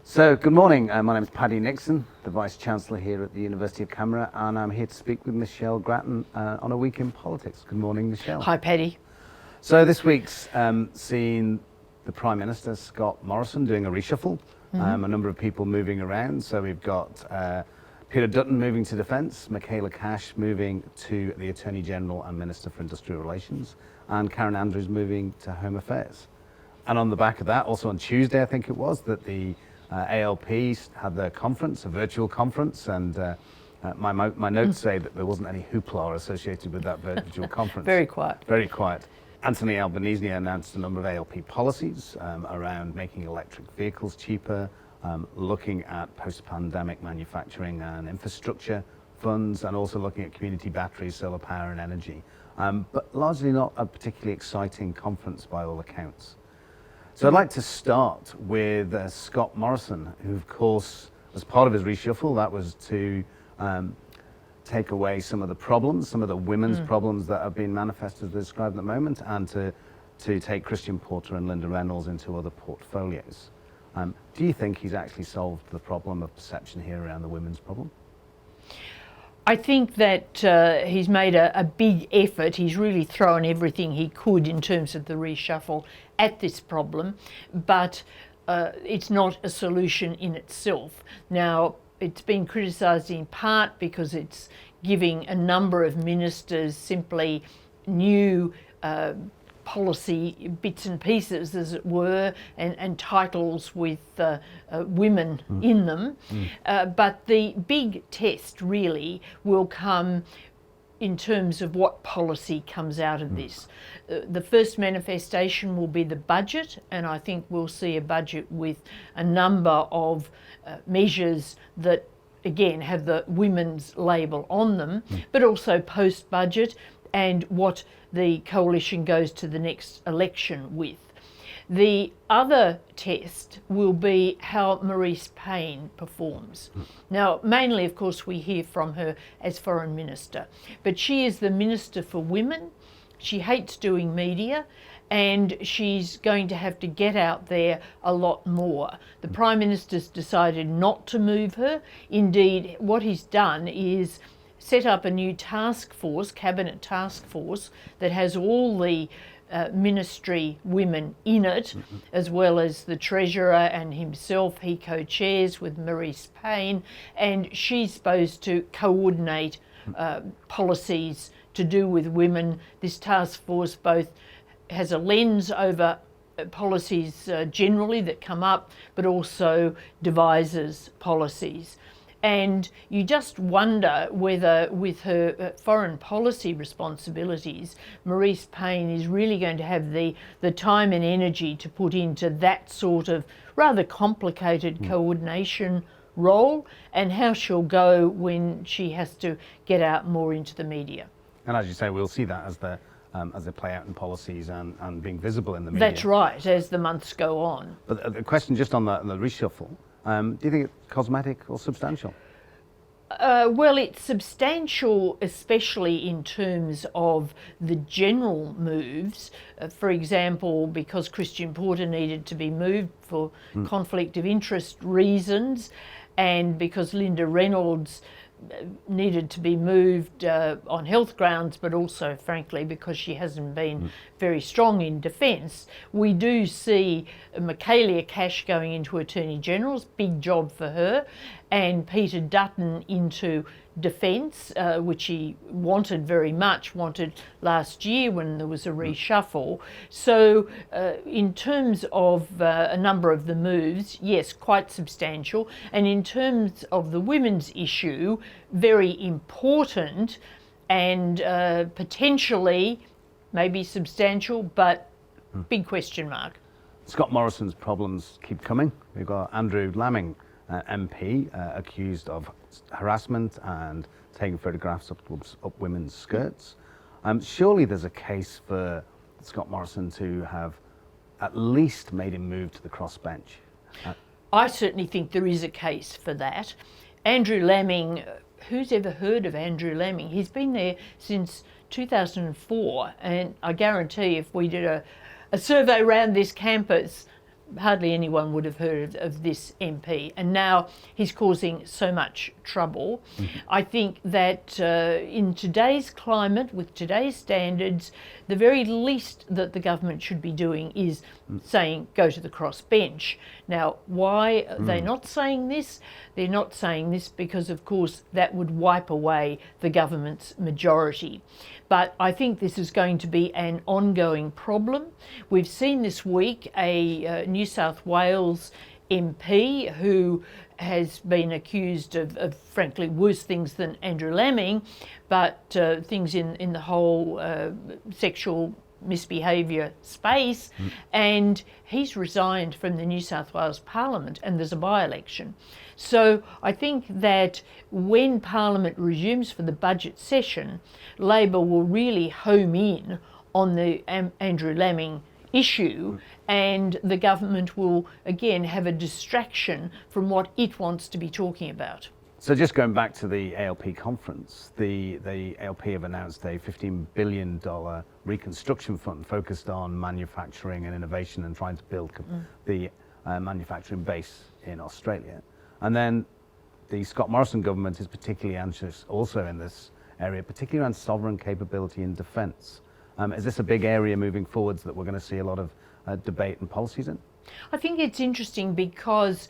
So, good morning. My name is Paddy Nixon, the Vice-Chancellor here at the University of Canberra, and I'm here to speak with Michelle Grattan on a week in politics. Good morning, Michelle. Hi, Paddy. So this week's seen the Prime Minister, Scott Morrison, doing a reshuffle, a number of people moving around. So we've got Peter Dutton moving to Defence, Michaela Cash moving to the Attorney General and Minister for Industrial Relations, and Karen Andrews moving to Home Affairs. And on the back of that, also on Tuesday, I think it was, that the ALP had their conference, a virtual conference, and my notes say that there wasn't any hoopla associated with that virtual conference. Very quiet. Very quiet. Anthony Albanese announced a number of ALP policies around making electric vehicles cheaper, looking at post-pandemic manufacturing and infrastructure funds, and also looking at community batteries, solar power and energy. But largely not a particularly exciting conference by all accounts. So I'd like to start with Scott Morrison, who, of course, as part of his reshuffle, that was to take away some of the problems, some of the women's problems that have been manifested as described at the moment, and to take Christian Porter and Linda Reynolds into other portfolios. Do you think he's actually solved the problem of perception here around the women's problem? I think that he's made a big effort. He's really thrown everything he could in terms of the reshuffle at this problem, but it's not a solution in itself. Now, it's been criticised in part because it's giving a number of ministers simply new policy bits and pieces, as it were, and titles with women in them. But the big test really will come in terms of what policy comes out of this. The first manifestation will be the budget, and I think we'll see a budget with a number of measures that, again, have the women's label on them, but also post-budget and what the coalition goes to the next election with. The other test will be how Marise Payne performs. Now, mainly, of course, we hear from her as Foreign Minister, but she is the Minister for Women. She hates doing media, and she's going to have to get out there a lot more. The Prime Minister's decided not to move her. Indeed, what he's done is set up a new task force, cabinet task force, that has all the ministry women in it, as well as the Treasurer and himself. He co-chairs with Marise Payne, and she's supposed to coordinate policies to do with women. This task force both has a lens over policies generally that come up, but also devises policies. And you just wonder whether, with her foreign policy responsibilities, Marise Payne is really going to have the time and energy to put into that sort of rather complicated coordination role, and how she'll go when she has to get out more into the media. And as you say, we'll see that as they play out in policies and being visible in the media. That's right, as the months go on. But the question just on the reshuffle, do you think it's cosmetic or substantial? Well, it's substantial, especially in terms of the general moves. For example, because Christian Porter needed to be moved for conflict of interest reasons, and because Linda Reynolds needed to be moved on health grounds, but also, frankly, because she hasn't been very strong in defence. We do see Michaela Cash going into Attorney General's, big job for her, and Peter Dutton into defence, which he wanted very much, wanted last year when there was a reshuffle. So in terms of a number of the moves, yes, quite substantial. And in terms of the women's issue, very important and potentially maybe substantial, but big question mark. Scott Morrison's problems keep coming. We've got Andrew Laming, MP, accused of harassment and taking photographs up women's skirts. Surely there's a case for Scott Morrison to have at least made him move to the crossbench. I certainly think there is a case for that. Andrew Laming, who's ever heard of Andrew Laming? He's been there since 2004, and I guarantee if we did a survey around this campus, hardly anyone would have heard of this MP, and now he's causing so much trouble. I think that in today's climate, with today's standards, the very least that the government should be doing is saying go to the crossbench. Now, why are they not saying this? They're not saying this because, of course, that would wipe away the government's majority. But I think this is going to be an ongoing problem. We've seen this week a New South Wales MP who has been accused of frankly worse things than Andrew Laming, but things in the whole sexual misbehaviour space, and he's resigned from the New South Wales Parliament, and there's a by-election. So I think that when Parliament resumes for the budget session, Labor will really home in on the Andrew Laming issue, and the government will again have a distraction from what it wants to be talking about. So just going back to the ALP conference, the ALP have announced a $15 billion reconstruction fund focused on manufacturing and innovation and trying to build the manufacturing base in Australia. And then the Scott Morrison government is particularly anxious also in this area, particularly around sovereign capability in defence. Is this a big area moving forwards that we're going to see a lot of debate and policies in? I think it's interesting because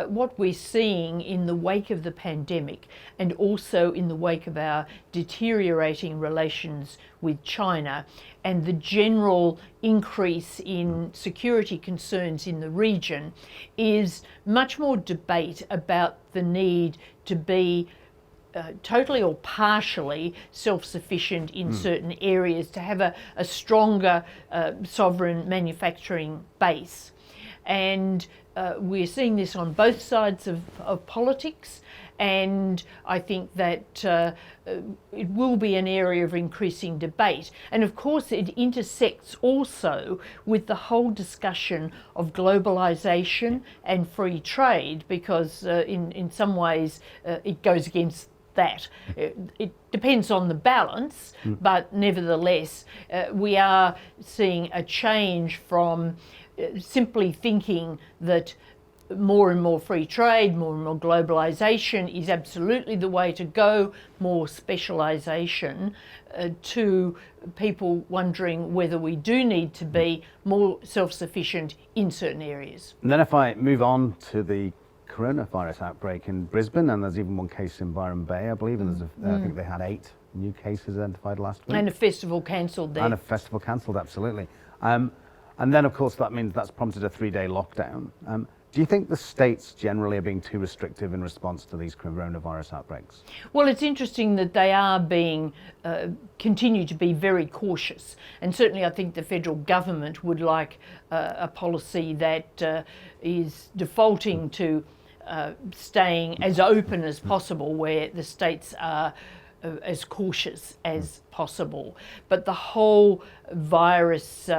what we're seeing in the wake of the pandemic and also in the wake of our deteriorating relations with China and the general increase in security concerns in the region is much more debate about the need to be totally or partially self-sufficient in certain areas, to have a stronger sovereign manufacturing base. And we're seeing this on both sides of politics, and I think that it will be an area of increasing debate. And of course it intersects also with the whole discussion of globalisation and free trade, because in some ways it goes against that. It depends on the balance, but nevertheless we are seeing a change from simply thinking that more and more free trade, more and more globalisation is absolutely the way to go, more specialisation, to people wondering whether we do need to be more self-sufficient in certain areas. And then if I move on to the coronavirus outbreak in Brisbane, and there's even one case in Byron Bay, I believe, and I think they had 8 new cases identified last week. And a festival cancelled there. And a festival cancelled, absolutely. And then, of course, that means that's prompted a 3-day lockdown. Do you think the states generally are being too restrictive in response to these coronavirus outbreaks? Well, it's interesting that they are being, continue to be very cautious. And certainly I think the federal government would like a policy that is defaulting to staying as open as possible, where the states are as cautious as possible. But the whole virus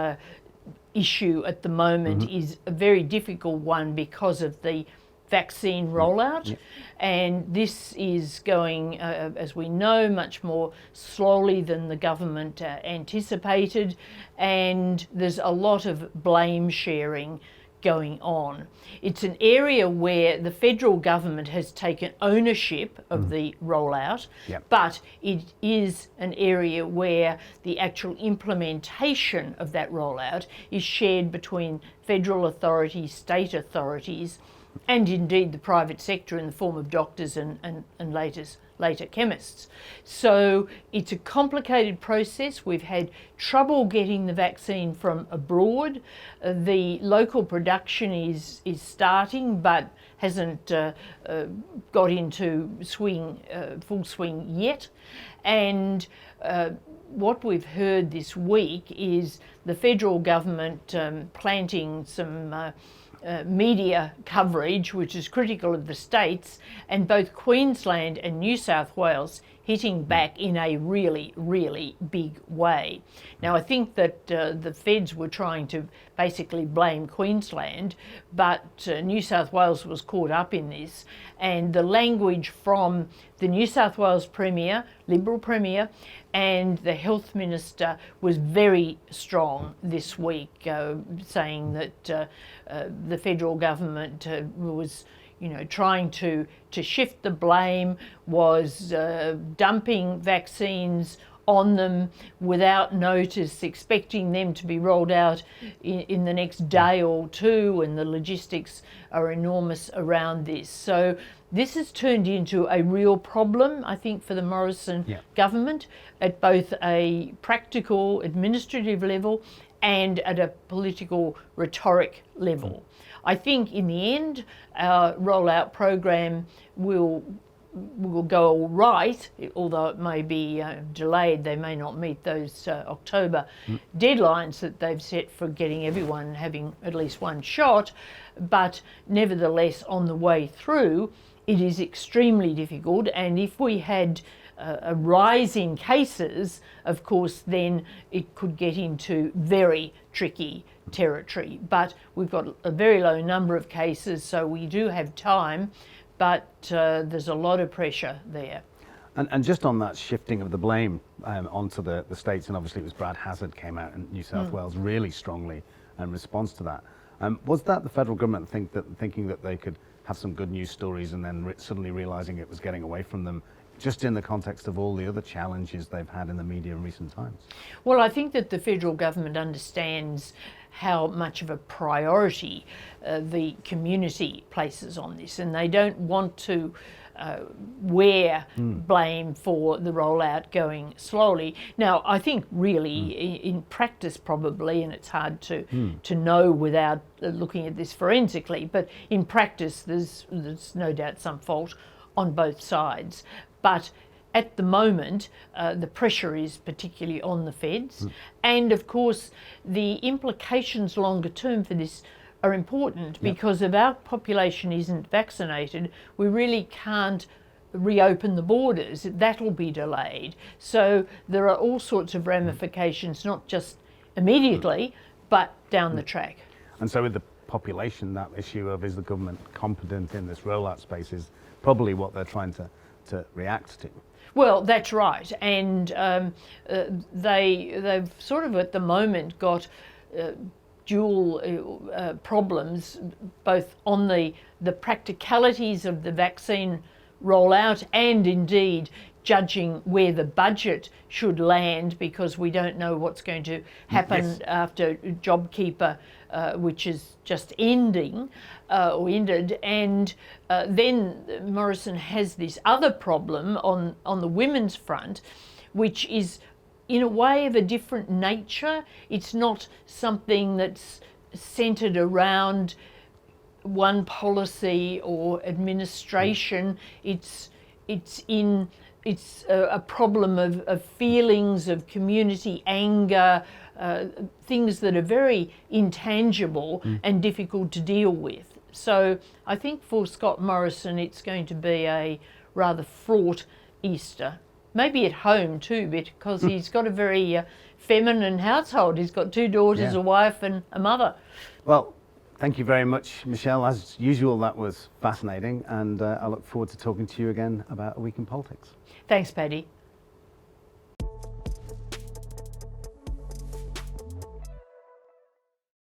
issue at the moment is a very difficult one because of the vaccine rollout, and this is going, as we know, much more slowly than the government anticipated, and there's a lot of blame sharing going on. It's an area where the federal government has taken ownership of the rollout, but it is an area where the actual implementation of that rollout is shared between federal authorities, state authorities, and indeed the private sector in the form of doctors and later chemists. So it's a complicated process. We've had trouble getting the vaccine from abroad. The local production is starting, but hasn't got into full swing yet. And what we've heard this week is the federal government planting some media coverage which is critical of the states, and both Queensland and New South Wales hitting back in a really, really big way. Now, I think that the feds were trying to basically blame Queensland, but New South Wales was caught up in this, and the language from the New South Wales Premier, Liberal Premier, and the Health Minister was very strong this week, saying that the federal government was trying to shift the blame, was dumping vaccines on them without notice, expecting them to be rolled out in the next day or two, and the logistics are enormous around this. So this has turned into a real problem, I think, for the Morrison government at both a practical, administrative level and at a political rhetoric level. I think in the end, our rollout program will go all right, although it may be delayed. They may not meet those October deadlines that they've set for getting everyone having at least one shot, but nevertheless on the way through it is extremely difficult, and if we had a rise in cases, of course, then it could get into very tricky territory. But we've got a very low number of cases, so we do have time, but there's a lot of pressure there. And just on that shifting of the blame onto the states, and obviously it was Brad Hazzard came out in New South Wales really strongly in response to that. Was that the federal government thinking that they could have some good news stories and then suddenly realising it was getting away from them, just in the context of all the other challenges they've had in the media in recent times? Well, I think that the federal government understands how much of a priority the community places on this, and they don't want to wear blame for the rollout going slowly. Now, I think really in practice probably, and it's hard to know without looking at this forensically, but in practice there's no doubt some fault on both sides. But at the moment, the pressure is particularly on the feds. And of course, the implications longer term for this are important because if our population isn't vaccinated, we really can't reopen the borders. That'll be delayed. So there are all sorts of ramifications, not just immediately, but down the track. And so with the population, that issue of is the government competent in this rollout space is probably what they're trying to react to. Well, that's right, and they've sort of at the moment got dual problems, both on the practicalities of the vaccine rollout and indeed judging where the budget should land, because we don't know what's going to happen after JobKeeper, which is just ending or ended, and then Morrison has this other problem on the women's front, which is in a way of a different nature. It's not something that's centred around one policy or administration. It's a problem of feelings, of community anger, things that are very intangible and difficult to deal with. So I think for Scott Morrison it's going to be a rather fraught Easter. Maybe at home too, because he's got a very feminine household. He's got two daughters, a wife and a mother. Well, thank you very much, Michelle. As usual, that was fascinating, and I look forward to talking to you again about A Week in Politics. Thanks, Paddy.